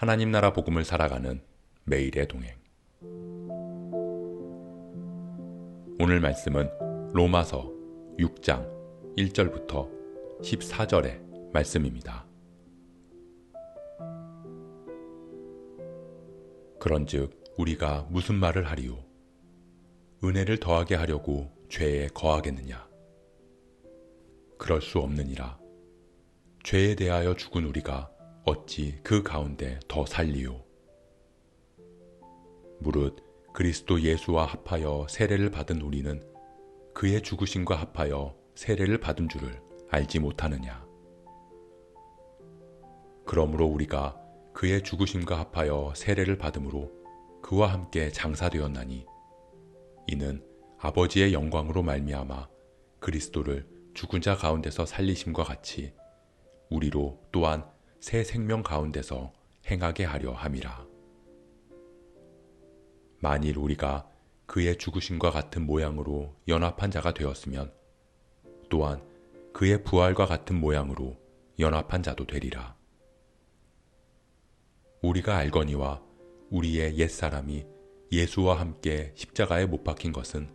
하나님 나라 복음을 살아가는 매일의 동행. 오늘 말씀은 로마서 6장 1절부터 14절의 말씀입니다. 그런즉 우리가 무슨 말을 하리요? 은혜를 더하게 하려고 죄에 거하겠느냐? 그럴 수 없느니라. 죄에 대하여 죽은 우리가 어찌 그 가운데 더 살리요? 무릇 그리스도 예수와 합하여 세례를 받은 우리는 그의 죽으심과 합하여 세례를 받은 줄을 알지 못하느냐? 그러므로 우리가 그의 죽으심과 합하여 세례를 받음으로 그와 함께 장사되었나니 이는 아버지의 영광으로 말미암아 그리스도를 죽은 자 가운데서 살리심과 같이 우리로 또한 새 생명 가운데서 행하게 하려 함이라. 만일 우리가 그의 죽으심과 같은 모양으로 연합한 자가 되었으면 또한 그의 부활과 같은 모양으로 연합한 자도 되리라. 우리가 알거니와 우리의 옛사람이 예수와 함께 십자가에 못 박힌 것은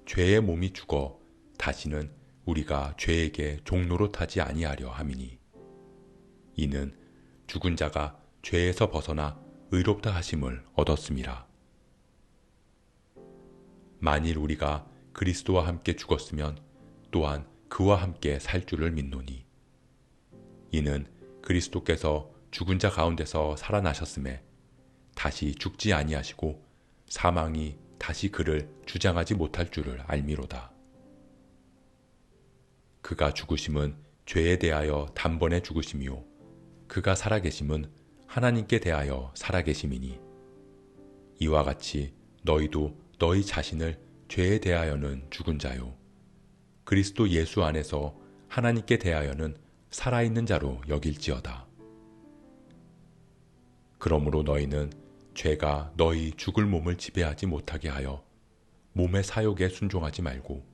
죄의 몸이 죽어 다시는 우리가 죄에게 종로로 타지 아니하려 함이니 이는 죽은 자가 죄에서 벗어나 의롭다 하심을 얻었음이라. 만일 우리가 그리스도와 함께 죽었으면 또한 그와 함께 살 줄을 믿노니 이는 그리스도께서 죽은 자 가운데서 살아나셨음에 다시 죽지 아니하시고 사망이 다시 그를 주장하지 못할 줄을 알미로다. 그가 죽으심은 죄에 대하여 단번에 죽으심이요 그가 살아계심은 하나님께 대하여 살아계심이니 이와 같이 너희도 너희 자신을 죄에 대하여는 죽은 자요 그리스도 예수 안에서 하나님께 대하여는 살아있는 자로 여길지어다. 그러므로 너희는 죄가 너희 죽을 몸을 지배하지 못하게 하여 몸의 사욕에 순종하지 말고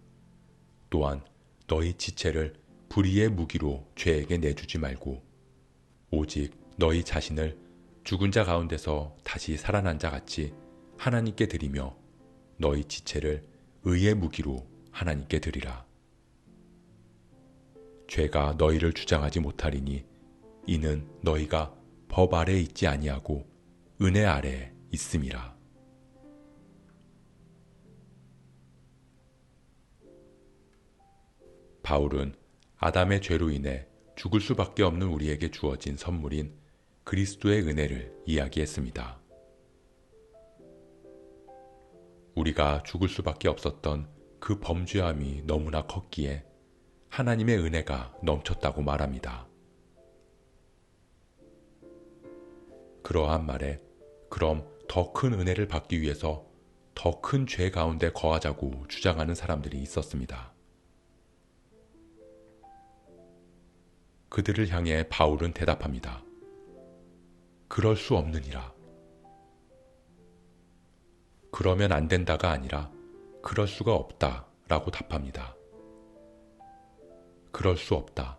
또한 너희 지체를 불의의 무기로 죄에게 내주지 말고 오직 너희 자신을 죽은 자 가운데서 다시 살아난 자 같이 하나님께 드리며 너희 지체를 의의 무기로 하나님께 드리라. 죄가 너희를 주장하지 못하리니 이는 너희가 법 아래에 있지 아니하고 은혜 아래에 있음이라. 바울은 아담의 죄로 인해 죽을 수밖에 없는 우리에게 주어진 선물인 그리스도의 은혜를 이야기했습니다. 우리가 죽을 수밖에 없었던 그 범죄함이 너무나 컸기에 하나님의 은혜가 넘쳤다고 말합니다. 그러한 말에 그럼 더 큰 은혜를 받기 위해서 더 큰 죄 가운데 거하자고 주장하는 사람들이 있었습니다. 그들을 향해 바울은 대답합니다. 그럴 수 없느니라. 그러면 안 된다가 아니라 그럴 수가 없다 라고 답합니다. 그럴 수 없다.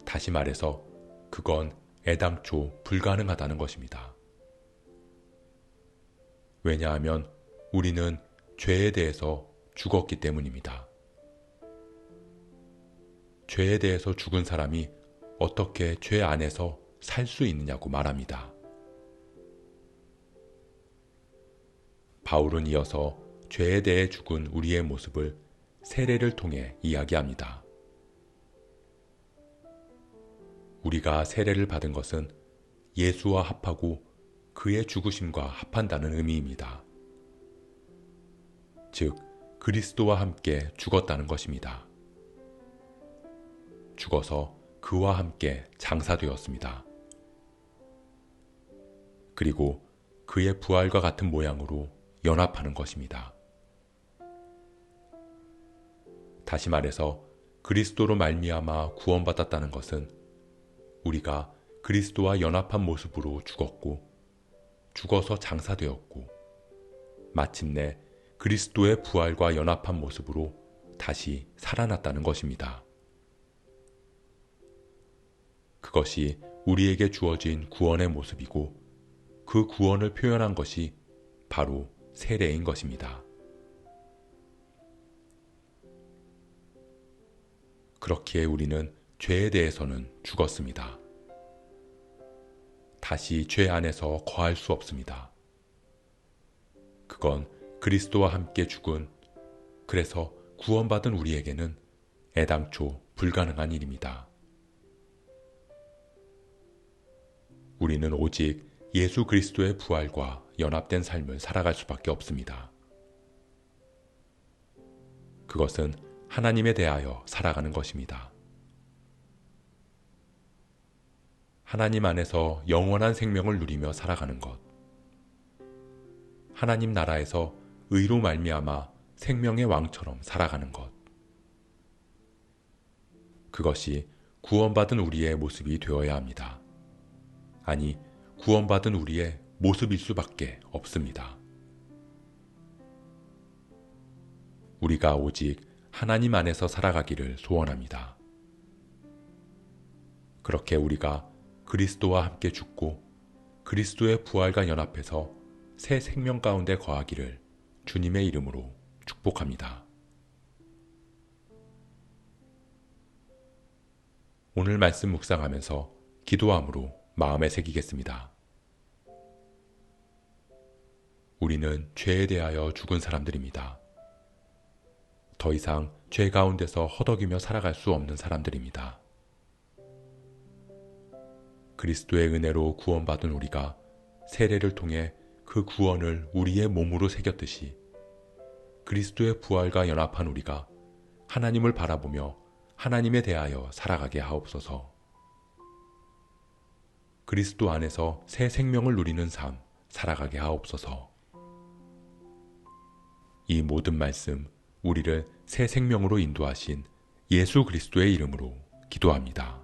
다시 말해서 그건 애당초 불가능하다는 것입니다. 왜냐하면 우리는 죄에 대해서 죽었기 때문입니다. 죄에 대해서 죽은 사람이 어떻게 죄 안에서 살 수 있느냐고 말합니다. 바울은 이어서 죄에 대해 죽은 우리의 모습을 세례를 통해 이야기합니다. 우리가 세례를 받은 것은 예수와 합하고 그의 죽으심과 합한다는 의미입니다. 즉, 그리스도와 함께 죽었다는 것입니다. 죽어서 그와 함께 장사되었습니다. 그리고 그의 부활과 같은 모양으로 연합하는 것입니다. 다시 말해서 그리스도로 말미암아 구원받았다는 것은 우리가 그리스도와 연합한 모습으로 죽었고 죽어서 장사되었고 마침내 그리스도의 부활과 연합한 모습으로 다시 살아났다는 것입니다. 그것이 우리에게 주어진 구원의 모습이고 그 구원을 표현한 것이 바로 세례인 것입니다. 그렇기에 우리는 죄에 대해서는 죽었습니다. 다시 죄 안에서 거할 수 없습니다. 그건 그리스도와 함께 죽은, 그래서 구원받은 우리에게는 애당초 불가능한 일입니다. 우리는 오직 예수 그리스도의 부활과 연합된 삶을 살아갈 수밖에 없습니다. 그것은 하나님에 대하여 살아가는 것입니다. 하나님 안에서 영원한 생명을 누리며 살아가는 것. 하나님 나라에서 의로 말미암아 생명의 왕처럼 살아가는 것. 그것이 구원받은 우리의 모습이 되어야 합니다. 아니, 구원받은 우리의 모습일 수밖에 없습니다. 우리가 오직 하나님 안에서 살아가기를 소원합니다. 그렇게 우리가 그리스도와 함께 죽고 그리스도의 부활과 연합해서 새 생명 가운데 거하기를 주님의 이름으로 축복합니다. 오늘 말씀 묵상하면서 기도함으로 마음에 새기겠습니다. 우리는 죄에 대하여 죽은 사람들입니다. 더 이상 죄 가운데서 허덕이며 살아갈 수 없는 사람들입니다. 그리스도의 은혜로 구원받은 우리가 세례를 통해 그 구원을 우리의 몸으로 새겼듯이 그리스도의 부활과 연합한 우리가 하나님을 바라보며 하나님에 대하여 살아가게 하옵소서. 그리스도 안에서 새 생명을 누리는 삶 살아가게 하옵소서. 이 모든 말씀 우리를 새 생명으로 인도하신 예수 그리스도의 이름으로 기도합니다.